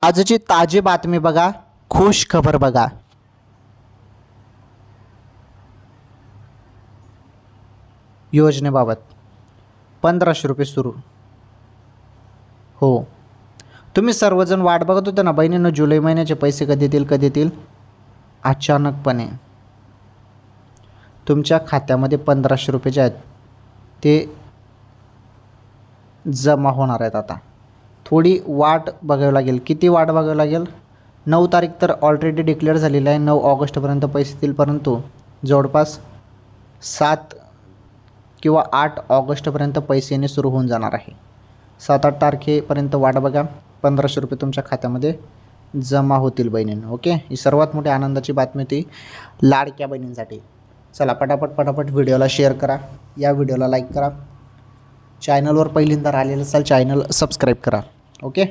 आजची ताजी बातमी बघा, खुश खबर बघा. योजनेबाबत 1500 रुपये सुरू. हो, तुम्ही सर्वजण वाट बघत होते ना बहिणींनो, जुलै महिन्याचे पैसे कधी येतील. अचानकपणे तुमच्या खात्यामध्ये 1500 रुपये जे आहेत ते जमा होणार आहेत. आता थोडी वाट बघावी लागेल. किती वाट बघावी लागेल? 9 तारीख तर ऑलरेडी डिक्लेअर झालेली आहे. 9 ऑगस्टपर्यंत पैसे येतील, परंतु जवळपास 7 किंवा 8 ऑगस्टपर्यंत पैसे येणे सुरू होऊन जाणार आहे. 7-8 तारखेपर्यंत वाट बघा. 1500 रुपये तुमच्या खात्यामध्ये जमा होतील बहिणींनो. ओके, ही सर्वात मोठी आनंदाची बातमी होती लाडक्या बहिणींसाठी. चला पटापट व्हिडिओला शेअर करा, या व्हिडिओला लाईक करा, चॅनलवर पहिल्यांदा आलेलं असाल चॅनल सबस्क्राईब करा. ओके.